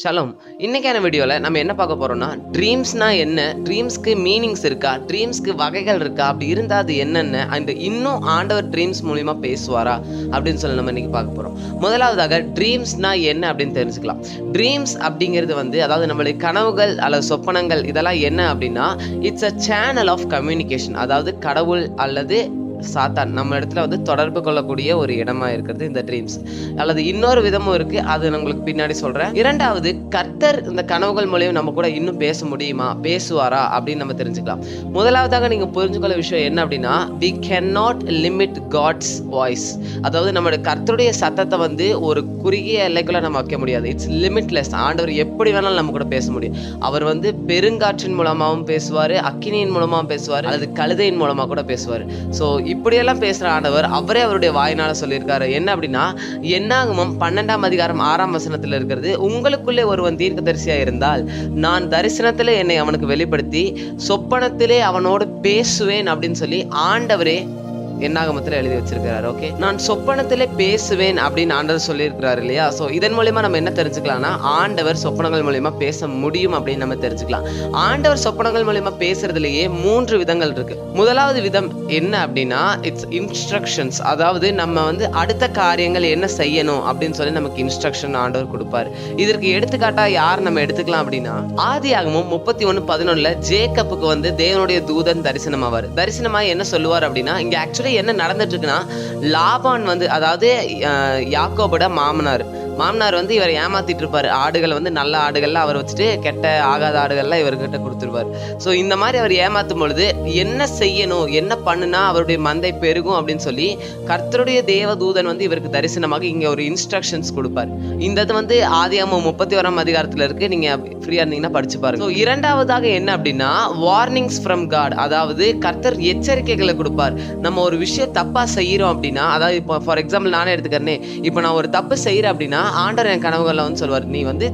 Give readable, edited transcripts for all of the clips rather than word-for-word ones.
Shalom. இன்னைக்கான வீடியோவில் நம்ம என்ன பார்க்க போறோம்னா, ட்ரீம்ஸ்னா என்ன, ட்ரீம்ஸ்க்கு மீனிங்ஸ் இருக்கா, ட்ரீம்ஸ்க்கு வகைகள் இருக்கா, அப்படி இருந்தால் அது என்னென்ன, அண்ட் இன்னும் ஆண்டவர் ட்ரீம்ஸ் மூலிமா பேசுவாரா அப்படின்னு சொல்லி நம்ம இன்னைக்கு பார்க்க போகிறோம். முதலாவதாக ட்ரீம்ஸ்னா என்ன அப்படின்னு தெரிஞ்சுக்கலாம். ட்ரீம்ஸ் அப்படிங்கிறது அதாவது நம்மளுடைய கனவுகள் அல்லது சொப்பனங்கள் இதெல்லாம் என்ன அப்படின்னா, it's a channel of communication. அதாவது கடவுள் அல்லது சாத்தான் நம்ம இடத்துல தொடர்பு கொள்ளக்கூடிய ஒரு இடமா இருக்கிறது இந்த ட்ரீம்ஸ். அல்லது இன்னொரு விதமும் இருக்கு, அது நான் உங்களுக்கு பின்னாடி சொல்றேன். இரண்டாவது, கர்த்தர் இந்த கனவுகள் மூலியம் நம்ம கூட இன்னும் பேச முடியுமா, பேசுவாரா அப்படின்னு நம்ம தெரிஞ்சுக்கலாம். முதலாவதாக நீங்க புரிஞ்சுக்கொள்ள விஷயம் என்ன அப்படின்னா, we cannot limit God's voice. அதாவது நம்மளுடைய கர்த்தருடைய சத்தத்தை ஒரு குறுகிய எல்லைக்குள்ள நம்ம வைக்க முடியாது. It's limitless. ஆண்டவர் எப்படி வேணாலும் நம்ம கூட பேச முடியும். அவர் பெருங்காற்றின் மூலமாகவும் பேசுவாரு, அக்கினியின் மூலமாகவும் பேசுவாரு, அல்லது கழுதையின் மூலமா கூட பேசுவாரு. ஸோ இப்படியெல்லாம் பேசுற ஆண்டவர் அவரே அவருடைய வாயினால சொல்லியிருக்காரு. என்ன அப்படின்னா, என்னாகமம் 12ஆம் அதிகாரம் 6ஆம் வசனத்துல இருக்கிறது, உங்களுக்குள்ளே ஒருவன் தீர்க்கதரிசியா இருந்தால் நான் தரிசனத்திலே என்னை அவனுக்கு வெளிப்படுத்தி சொப்பனத்திலே அவனோடு பேசுவேன் அப்படின்னு சொல்லி ஆண்டவரே என்னாகமத்துல எழுதி வச்சிருக்கிறாரு. ஓகே, நான் சொப்பனத்திலே பேசுவேன் அப்படின்னு ஆண்டவர் சொல்லியிருக்கிறாரு இல்லையா? ஸோ இதன் மூலியமா நம்ம என்ன தெரிஞ்சுக்கலாம்னா, ஆண்டவர் சொப்பனங்கள் மூலியமா பேச முடியும் அப்படின்னு நம்ம தெரிஞ்சுக்கலாம். ஆண்டவர் சொப்பனங்கள் மூலியமா பேசுறதுலயே 3 விதங்கள் இருக்கு. முதலாவது விதம் என்ன அப்படின்னா, இட்ஸ் இன்ஸ்ட்ரக்ஷன்ஸ். அதாவது நம்ம அடுத்த காரியங்கள் என்ன செய்யணும் அப்படின்னு சொல்லி நமக்கு இன்ஸ்ட்ரக்ஷன் ஆண்டவர் கொடுப்பாரு. இதற்கு எடுத்துக்காட்டா யார் நம்ம எடுத்துக்கலாம் அப்படின்னா, ஆதியாகமம் 31:11 ஜேக்கப்புக்கு தேவனுடைய தூதன் தரிசனமாவார். தரிசனமாய் என்ன சொல்லுவார் அப்படின்னா, இங்க ஆக்சுவலி என்ன நடந்துட்டு இருக்குன்னா, லாபான் அதாவது யாக்கோபோட மாமனார் இவரை ஏமாத்திட்டு இருப்பாரு. ஆடுகள் நல்ல ஆடுகள்லாம் அவர் வச்சுட்டு கெட்ட ஆகாத ஆடுகள்லாம் இவர்கிட்ட கொடுத்துருவார். ஸோ இந்த மாதிரி அவர் ஏமாத்தும் பொழுது என்ன செய்யணும், என்ன பண்ணுனா அவருடைய மந்தை பெருகும் அப்படின்னு சொல்லி கர்த்தருடைய தேவ தூதன் இவருக்கு தரிசனமாக இங்க ஒரு இன்ஸ்ட்ரக்ஷன்ஸ் கொடுப்பார். இந்த ஆதியாகமம் 31ஆம் அதிகாரத்துல இருக்கு. நீங்க ஃப்ரீயா இருந்தீங்கன்னா படிச்சு பாருங்க. இரண்டாவதாக என்ன அப்படின்னா, வார்னிங்ஸ் ஃப்ரம் காட். அதாவது கர்த்தர் எச்சரிக்கைகளை கொடுப்பார். நம்ம ஒரு விஷயம் தப்பா செய்யறோம் அப்படின்னா, அதாவது இப்போ ஃபார் எக்ஸாம்பிள் நானே எடுத்துக்கிறேனே, இப்போ நான் ஒரு தப்பு செய்யறேன் அப்படின்னா ஆண்டவர் என் கனவுகள்ல சொல்லுவார், நீ இந்த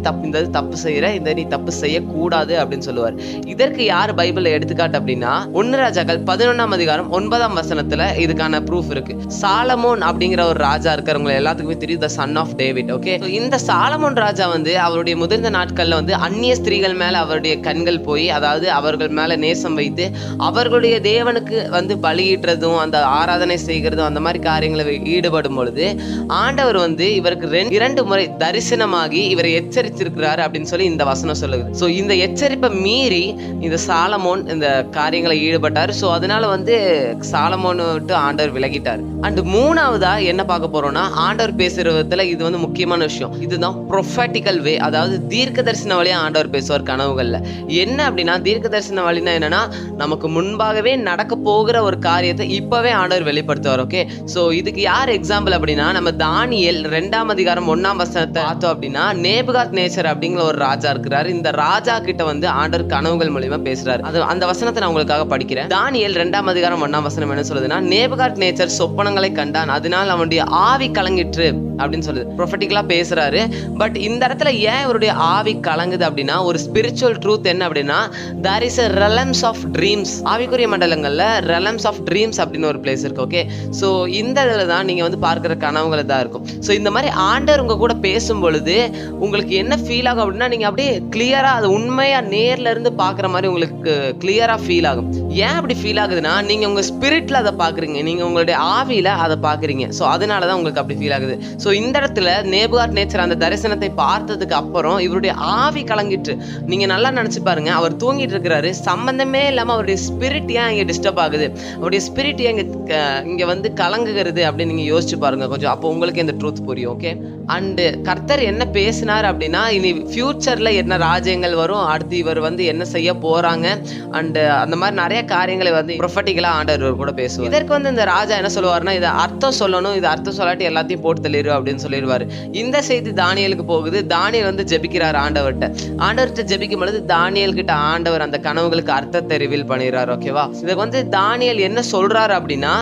தப்பு செய்யற, இந்த நீ தப்பு செய்யக்கூடாது அப்படின்னு சொல்லுவார். இதற்கு யார் பைபிள்ல எடுத்துக்காட்டு அப்படின்னா, 1 ராஜாக்கள் 11ஆம் அதிகாரம் 9ஆம் வசனத்துல இதுக்கான ப்ரூஃப் இருக்கு. சாலமோன் அப்படிங்கிற ஒரு ராஜா இருக்கிறவங்க எல்லாத்துக்குமே தெரியும், த சன் ஆஃப் டேவிட். ஓகே, இந்த சாலமோன் ராஜா அவருடைய முதிர்ந்த நாட்கள்ல அந்நிய ஸ்திரீகள் மேல அவருடைய கண்கள் போய், அதாவது அவர்கள் மேல நேசம் வைத்து அவர்களுடைய தேவனுக்கு பலியிடுறதும் அந்த ஆராதனை செய்கிறதும் அந்த மாதிரி காரியங்களை ஈடுபடும் பொழுது ஆண்டவர் இவருக்கு 2 முறை தரிசனமாகி இவரை எச்சரித்திருக்கிறார் அப்படின்னு சொல்லி இந்த வசனம் சொல்லுது. ஸோ இந்த எச்சரிப்பை மீறி இந்த சாலமோன் இந்த காரியங்களை ஈடுபட்டார். ஸோ அதனால சாலமோன் விட்டு ஆண்டவர் விலகிட்டார். அண்ட் மூணாவதா என்ன பார்க்க போறோம்னா, ஆண்டவர் பேசுற விதத்துல இது முக்கியமான விஷயம். இதுதான் ப்ரொஃபட்டிக்கல் வே. அதாவது தீர்க்க தரிசன வழியா ஆண்டவர் பேசுவார் கனவுகள்ல. என்ன அப்படின்னா, தீர்க்க தரிசன வழினா என்னன்னா, நமக்கு முன்பாகவே நடக்க போகிற ஒரு காரியத்தை இப்பவே ஆண்டவர் வெளிப்படுத்துவார். ஓகே, ஸோ இதுக்கு யார் எக்ஸாம்பிள் அப்படின்னா, நம்ம தானியேல் 2ஆம் அதிகாரம் 1ஆம் வசனத்தை பார்த்தோம் அப்படின்னா, நேபுகாத் நேச்சர் அப்படிங்கிற ஒரு ராஜா இருக்கிறாரு. இந்த ராஜா கிட்ட ஆண்டவர் கனவுகள் மூலியமா பேசுறாரு. அந்த வசனத்தை நான் உங்களுக்காக படிக்கிறேன். தானியேல் 2ஆம் அதிகாரம் 1ஆம் வசனம் என்ன சொல்லுதுன்னா, நேபுகாத் நேச்சர் சொப்பனங்களை கண்டான், அதனால் அவனுடைய ஆவி கலங்கிற்று அப்படின்னு சொல்லுது. ப்ரொஃபட்டிக்கலா பேசுறாரு. பட் இந்த இடத்துல ஏன் இவருடைய ஆவி கலங்குது அப்படின்னா, ஒரு ஸ்பிரிச்சுவல் ட்ரூத் என்ன அப்படின்னா, there is a realms of dreams. ஆவிக்குரிய மண்டலங்கள்ல realms of dreams அப்படின்னு ஒரு பிளேஸ் இருக்கு. ஓகே, ஸோ இந்த இதுல தான் நீங்க பார்க்கிற கனவுகளை தான் இருக்கும். ஸோ இந்த மாதிரி ஆண்டவர் உங்க கூட பேசும் பொழுது உங்களுக்கு என்ன ஃபீல் ஆகும் அப்படின்னா, நீங்க அப்படியே கிளியரா அது உண்மையா நேர்ல இருந்து பாக்குற மாதிரி உங்களுக்கு கிளியரா ஃபீல் ஆகும். ஏன் அப்படி ஃபீல் ஆகுதுன்னா, நீங்க உங்க ஸ்பிரிட்ல அதை பாக்குறீங்க, நீங்க உங்களுடைய ஆவியில அதை பாக்குறீங்க. ஸோ அதனாலதான் உங்களுக்கு அப்படி ஃபீல் ஆகுது. ஸோ இந்த இடத்துல நேபுகாத் நேச்சர் அந்த தரிசனத்தை பார்த்ததுக்கு அப்புறம் இவருடைய ஆவி கலங்கிட்டு, நீங்க நல்லா நினைச்சு பாருங்க, அவர் தூங்கிட்டு இருக்கிறாரு, சம்பந்தமே இல்லாம அவருடைய ஸ்பிரிட் ஏன் இங்க டிஸ்டர்ப் ஆகுது, அவருடைய ஸ்பிரிட் ஏன் இங்க கலங்குகிறது அப்படின்னு நீங்க யோசிச்சு பாருங்க கொஞ்சம். அப்போ உங்களுக்கு இந்த ட்ரூத் புரியும். ஓகே, அண்ட் கர்த்தர் என்ன பேசினார் அப்படின்னா, இனி ஃபியூச்சர்ல என்ன ராஜ்யங்கள் வரும், அடுத்து இவர் என்ன செய்ய போறாங்க, அண்ட் அந்த மாதிரி நிறைய காரியங்களை ப்ரொஃபட்டிக்கலா ஆண்டவர் கூட பேசுவார். இதற்கு இந்த ராஜா என்ன சொல்லுவாருன்னா, இதை அர்த்தம் சொல்லணும், இது அர்த்தம் சொல்லாட்டி எல்லாத்தையும் போட்டு தள்ளிடு அப்படின்னு சொல்லிடுவாரு. இந்த செய்தி தானியலுக்கு போகுது. தானியல் ஜெபிக்கிறார் ஆண்டவர்கிட்ட ஜெபிக்கும் பொழுது தானியல் கிட்ட ஆண்டவர் அந்த கனவுகளுக்கு அர்த்தத்தை ரிவீல் பண்ணிடுறாரு. ஓகேவா, இதுக்கு தானியல் என்ன சொல்றாரு அப்படின்னா,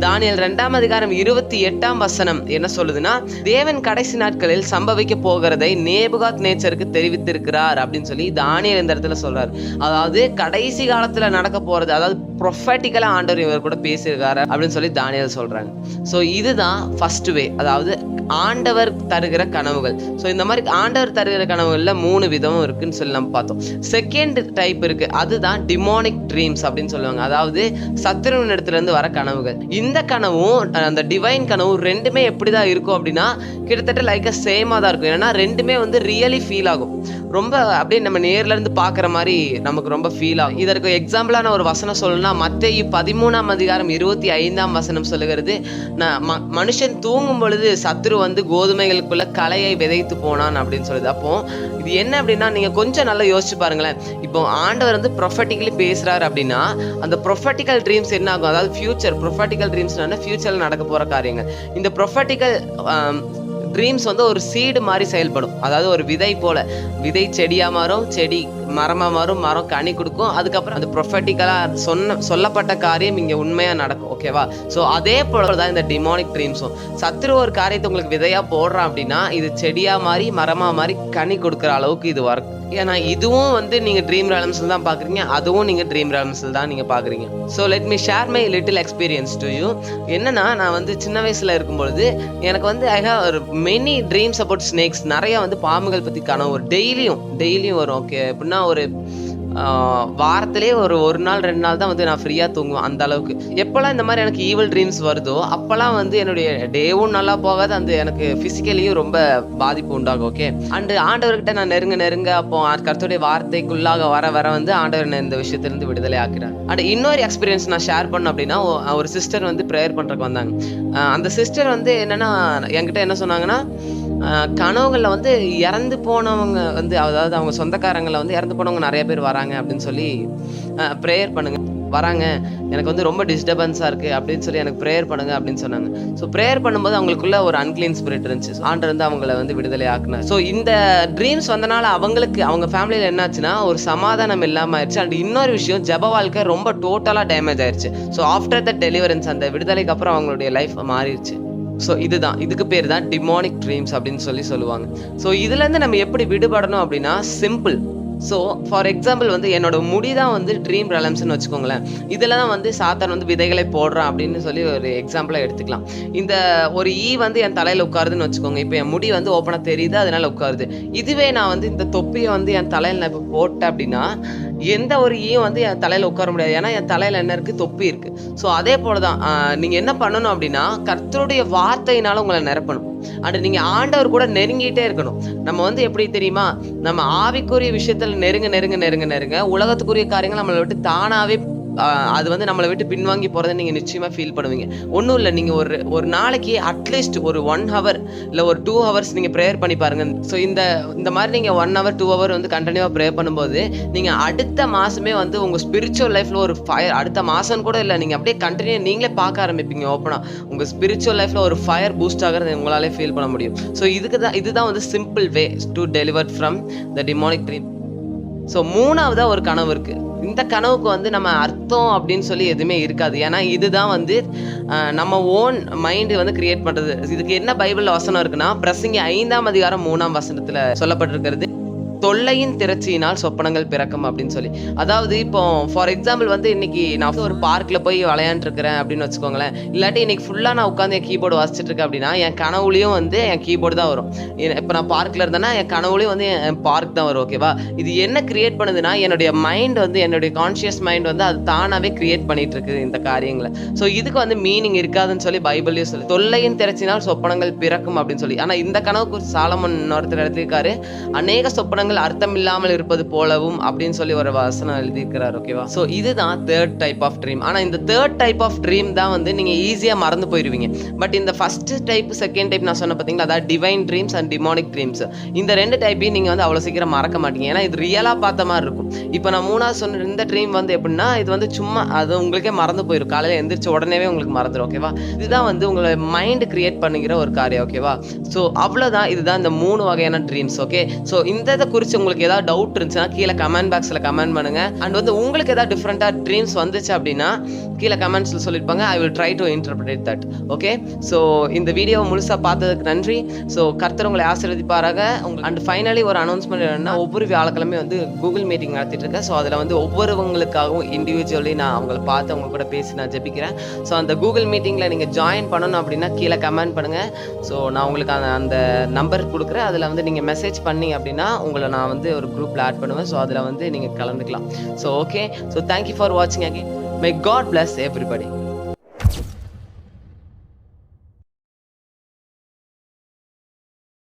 தானியல் 2ஆம் அதிகாரம் 28ஆம் வசனம் என்ன சொல்லுதுன்னா, தேவன் கடைசி நாட்களில் சம்பவிக்க போகிறதை நேபுகாத் நேச்சருக்கு தெரிவித்திருக்கிறார் அப்படின்னு சொல்லி தானியேல் இந்த இடத்துல சொல்றாரு. அதாவது கடைசி காலத்துல நடக்க போறது, அதாவது ப்ரொஃபட்டிக்கலாக ஆண்டவர் இவர் கூட பேசியிருக்காரு அப்படின்னு சொல்லி தானியேல் சொல்கிறாங்க. ஸோ இதுதான் ஃபர்ஸ்ட் வே, அதாவது ஆண்டவர் தருகிற கனவுகள். ஸோ இந்த மாதிரி ஆண்டவர் தருகிற கனவுகளில் 3 விதமும் இருக்குன்னு சொல்லி நம்ம பார்த்தோம். செகண்ட் டைப் இருக்கு, அதுதான் டிமானிக் ட்ரீம்ஸ் அப்படின்னு சொல்லுவாங்க. அதாவது சத்துருவின் இடத்துல இருந்து வர கனவுகள். இந்த கனவும் அந்த டிவைன் கனவும் ரெண்டுமே எப்படிதான் இருக்கும் அப்படின்னா கிட்டத்தட்ட லைக்கா சேமா தான் இருக்கும். ஏன்னா ரெண்டுமே வந்து ரியலி ஃபீல் ஆகும், ரொம்ப அப்படியே நம்ம நேர்ல இருந்து பாக்குற மாதிரி நமக்கு ரொம்ப ஃபீல் ஆகும். இதற்கு எக்ஸாம்பிளான ஒரு வசனம் சொல்லணும்னா மத்தேயு 13:25 சொல்லுகிறது, மனுஷன் தூங்கும் பொழுது சத்துரு வந்து கோதுமைகளுக்குள்ள களையை விதைத்து போனான் அப்படின்னு சொல்லுது. அப்போ இது என்ன அப்படின்னா நீங்க கொஞ்சம் நல்லா யோசிச்சு பாருங்களேன். இப்போ ஆண்டவர் வந்து ப்ரொஃபட்டிக்கலி பேசுறாரு அப்படின்னா அந்த ப்ரொஃபட்டிக்கல் ட்ரீம்ஸ் என்ன ஆகும், அதாவது ஃபியூச்சர் ப்ரொஃபட்டிக்கல் ட்ரீம்ஸ்னா ஃபியூச்சர்ல நடக்க போற காரியங்கள். இந்த ப்ரொஃபட்டிக்கல் ட்ரீம்ஸ் வந்து ஒரு சீடு மாதிரி செயல்படும். அதாவது ஒரு விதை போல, விதை செடியா மாறும், செடி மரமா மாறும், மரம் கனி கொடுக்கும். அதுக்கப்புறம் அது ப்ரொஃபட்டிக்கலா சொல்லப்பட்ட காரியம் இங்க உண்மையா நடக்கும். ஓகேவா? ஸோ அதே போலதான் இந்த டிமானிக் ட்ரீம்ஸும். சத்துரு ஒரு காரியத்தை உங்களுக்கு விதையா போடுறான் அப்படின்னா இது செடியா மாறி மரமா மாறி கனி கொடுக்குற அளவுக்கு இது வரும். ஏன்னா இதுவும் வந்து நீங்க ட்ரீம் ரெலம்ஸ்ல தான் பாக்குறீங்க, அதுவும் நீங்க ட்ரீம் ரெலம்ஸ்ல தான் நீங்க பாக்குறீங்க. So let me share my little experience to you. என்னன்னா நான் வந்து சின்ன வயசுல இருக்கும்பொழுது எனக்கு வந்து ஐ ஹேவ் ஒரு மெனி ட்ரீம்ஸ் அபவுட் ஸ்னேக்ஸ். நிறைய வந்து பாம்புகள் பத்தி கனவு டெய்லியும் வரும். ஓகே, எப்படின்னா ஒரு வாரத்திலே ஒரு நாள் 2 நாள் தான் வந்து நான் ஃப்ரீயா தூங்குவேன். அந்த அளவுக்கு எப்பெல்லாம் இந்த மாதிரி எனக்கு ஈவல் ட்ரீம்ஸ் வருதோ அப்பெல்லாம் வந்து என்னுடைய டேவும் நல்லா போகாது, அந்த எனக்கு பிசிக்கலியும் ரொம்ப பாதிப்பு உண்டாகும். ஓகே, அண்ட் ஆண்டவர்கிட்ட நான் நெருங்க அப்போ கர்த்தருடைய வார்த்தைக்குள்ளாக வர வந்து ஆண்டவர் இந்த விஷயத்திலிருந்து விடுதலை ஆக்குறார். அண்ட் இன்னொரு எக்ஸ்பீரியன்ஸ் நான் ஷேர் பண்ண அப்படின்னா, ஒரு சிஸ்டர் வந்து ப்ரேயர் பண்றதுக்கு வந்தாங்க. அந்த சிஸ்டர் வந்து என்னன்னா என்கிட்ட என்ன சொன்னாங்கன்னா, கனவுகள்ல வந்து இறந்து போனவங்க வந்து, அதாவது அவங்க சொந்தக்காரங்களை வந்து இறந்து போனவங்க நிறைய பேர் வராங்க அப்படின்னு சொல்லி ப்ரேயர் பண்ணுங்க, வராங்க, எனக்கு வந்து ரொம்ப டிஸ்டர்பன்ஸா இருக்கு அப்படின்னு சொல்லி எனக்கு ப்ரேயர் பண்ணுங்க அப்படின்னு சொன்னாங்க. ஸோ ப்ரேயர் பண்ணும்போது அவங்களுக்குள்ள ஒரு அன்கிளீன் ஸ்பிரிட் இருந்துச்சு. ஆண்டவர் வந்து அவங்கள வந்து விடுதலை ஆக்குனார். ஸோ இந்த ட்ரீம்ஸ் வந்தனால அவங்களுக்கு அவங்க ஃபேமிலியில் என்னாச்சுன்னா ஒரு சமாதானம் இல்லாமல் ஆயிடுச்சு. அண்ட் இன்னொரு விஷயம், ஜெப வாழ்க்கை ரொம்ப டோட்டலாக டேமேஜ் ஆயிடுச்சு. ஸோ ஆஃப்டர் த டெலிவரன்ஸ், அந்த விடுதலைக்கு அப்புறம் அவங்களுடைய லைஃப் மாறிடுச்சு. ஸோ இதுக்கு பேர் தான் டிமானிக் ட்ரீம்ஸ் அப்படின்னு சொல்லுவாங்க. ஸோ இதுலேருந்து நம்ம எப்படி விடுபடணும் அப்படின்னா சிம்பிள். ஸோ ஃபார் எக்ஸாம்பிள் வந்து என்னோட முடி தான் வந்து ட்ரீம் ரெலம்ஸ்ன்னு வச்சுக்கோங்களேன். இதில் தான் வந்து சாத்தான் வந்து விதைகளை போடுறான் அப்படின்னு சொல்லி ஒரு எக்ஸாம்பிளாக எடுத்துக்கலாம். இந்த ஒரு வந்து என் தலையில் உட்காருதுன்னு வச்சுக்கோங்க. இப்போ என் முடி வந்து ஓப்பனாக தெரியுது, அதனால உட்காருது. இதுவே நான் வந்து இந்த தொப்பியை வந்து என் தலையில் நான் இப்போ போட்டேன் அப்படின்னா எந்த ஒரு வந்து என் தலையில் உட்கார முடியாது. ஏன்னா என் தலையில் என்ன இருக்குது, தொப்பி இருக்குது. ஸோ அதே போல தான் நீங்கள் என்ன பண்ணணும் அப்படின்னா கர்த்தருடைய வார்த்தையினால உங்களை நிரப்பணும். அண்ட் நீங்க ஆண்டவர் கூட நெருங்கிட்டே இருக்கணும். நம்ம வந்து எப்படி தெரியுமா, நம்ம ஆவிக்குரிய விஷயத்துல நெருங்க உலகத்துக்குரிய காரியங்கள் நம்மளை விட்டு தானாவே அது வந்து நம்மளை விட்டு பின்வாங்கி போறதை நீங்க நிச்சயமா ஃபீல் பண்ணுவீங்க. ஒன்றும் இல்லை, நீங்க ஒரு நாளைக்கு அட்லீஸ்ட் ஒரு 1 hour இல்லை ஒரு 2 hours நீங்க ப்ரேயர் பண்ணி பாருங்க. ஸோ இந்த மாதிரி நீங்க 1 hour 2 hour வந்து கண்டினியூவா ப்ரேயர் பண்ணும்போது நீங்க அடுத்த மாசமே வந்து உங்க ஸ்பிரிச்சுவல் லைஃப்ல ஒரு ஃபயர், அடுத்த மாசம் கூட இல்லை, நீங்க அப்படியே கண்டினியூ நீங்களே பார்க்க ஆரம்பிப்பீங்க. ஓப்பனா உங்க ஸ்பிரிச்சுவல் லைஃப்ல ஒரு ஃபயர் பூஸ்ட் ஆகிறது உங்களாலே ஃபீல் பண்ண முடியும். ஸோ இதுதான் வந்து simple way to deliver from the demonic dream. So 3ஆவதா ஒரு கனவு இருக்கு. இந்த கனவுக்கு வந்து நம்ம அர்த்தம் அப்படின்னு சொல்லி எதுவுமே இருக்காது. ஏன்னா இதுதான் வந்து நம்ம ஓன் மைண்ட் வந்து கிரியேட் பண்றது. இதுக்கு என்ன பைபிள்ல வசனம் இருக்குன்னா, பிரசங்கி 5:3 சொல்லப்பட்டிருக்கிறது, தொல்லையின் திரட்சியினால் சொப்பனங்கள் பிறக்கும் அப்படின்னு சொல்லி. அதாவது இப்போ ஃபார் எக்ஸாம்பிள் வந்து இன்னைக்கு நான் ஒரு பார்க்ல போய் விளையாண்டு இருக்கிறேன் அப்படின்னு வச்சுக்கோங்களேன். இல்லாட்டி இன்னைக்கு ஃபுல்லா நான் உட்காந்து என் கீபோர்டு வாசிச்சுட்டு இருக்கேன் அப்படின்னா என் கனவுலையும் வந்து என் கீபோர்டு தான் வரும். இப்போ நான் பார்க்ல இருந்தேன்னா என் கனவுலையும் வந்து என் பார்க் தான் வரும். ஓகேவா? இது என்ன கிரியேட் பண்ணுதுன்னா என்னுடைய மைண்ட் வந்து, என்னுடைய கான்சியஸ் மைண்ட் வந்து அது தானாவே கிரியேட் பண்ணிட்டு இருக்குது இந்த காரியங்களை. ஸோ இதுக்கு வந்து மீனிங் இருக்காதுன்னு சொல்லி பைபிள்லயும் சொல்லி, தொல்லையின் திரட்சினால் சொப்பனங்கள் பிறக்கும் அப்படின்னு சொல்லி. ஆனா இந்த கனவுக்கு சாலமன் ஒருத்தர் எடுத்திருக்காரு, அநேக சொப்பனங்கள் அர்த்தம் இல்லாமல் இருப்பது போலவும் அப்படின்னு சொல்லி ஒரு வசனம் எழுதியிருக்கிறார். ஓகேவா? சோ இதுதான் தேர்ட் டைப் ஆஃப் ட்ரீம். ஆனா இந்த தேர்ட் டைப் ஆஃப் ட்ரீம் தான் வந்து நீங்க ஈஸியா மறந்து போயிருவீங்க. பட் இந்த ஃபர்ஸ்ட் டைப், செகண்ட் டைப் நான் சொன்ன பாத்தீங்களா, அதாவது divine dreams and demonic dreams, இந்த 2 டைப்பையும் நீங்க வந்து அவ்வளவு சீக்கிரம் மறக்க மாட்டீங்க. ஏன்னா இது ரியலா பார்த்த மாதிரி இருக்கும். இப்போ நான் 3ஆவது சொன்ன இந்த ட்ரீம் வந்து எப்படின்னா, இது வந்து சும்மா அது உங்களுக்கே மறந்து போயிடும். காலையில எந்திரிச்ச உடனேவே உங்களுக்கு மறந்துடும். ஓகேவா? இதுதான் வந்து உங்களை மைண்ட் கிரியேட் பண்ணுகிற ஒரு காரியம். ஓகேவா? ஸோ அவ்வளவுதான். இதுதான் இந்த 3 வகையான ட்ரீம்ஸ். ஓகே, ஸோ இந்த குறித்து உங்களுக்கு ஏதாவது டவுட் இருந்துச்சுன்னா கீழே கமெண்ட் பாக்ஸ்ல கமெண்ட் பண்ணுங்க. அண்ட் வந்து உங்களுக்கு ஏதாவது டிஃப்ரெண்டா ட்ரீம்ஸ் வந்துச்சு அப்படின்னா கீழே கமெண்ட்ஸில் சொல்லியிருப்பாங்க. I will try to interpret that. Okay, so இந்த வீடியோவை முழுசாக பார்த்ததுக்கு நன்றி. ஸோ கர்த்தர் உங்களை ஆசீர்வதிப்பாராக. அண்ட் ஃபைனலி ஒரு அனௌன்ஸ்மெண்ட் என்னன்னா, ஒவ்வொரு வியாழக்கிழமையும் வந்து கூகுள் மீட்டிங் நடத்திட்டு இருக்கேன். ஸோ அதில் வந்து ஒவ்வொருவங்களுக்காகவும் இண்டிவிஜுவலி நான் அவங்கள பார்த்து அவங்க கூட பேசி நான் ஜெபிக்கிறேன். ஸோ அந்த கூகுள் மீட்டிங்கில் நீங்கள் ஜாயின் பண்ணணும் அப்படின்னா கீழே கமெண்ட் பண்ணுங்கள். ஸோ நான் உங்களுக்கு அந்த நம்பர் கொடுக்குறேன். அதில் வந்து நீங்கள் மெசேஜ் பண்ணி அப்படின்னா உங்களை நான் வந்து ஒரு குரூப்பில் ஆட் பண்ணுவேன். ஸோ அதில் வந்து நீங்கள் கலந்துக்கலாம். So okay, so thank you for வாட்சிங் again. May God bless everybody.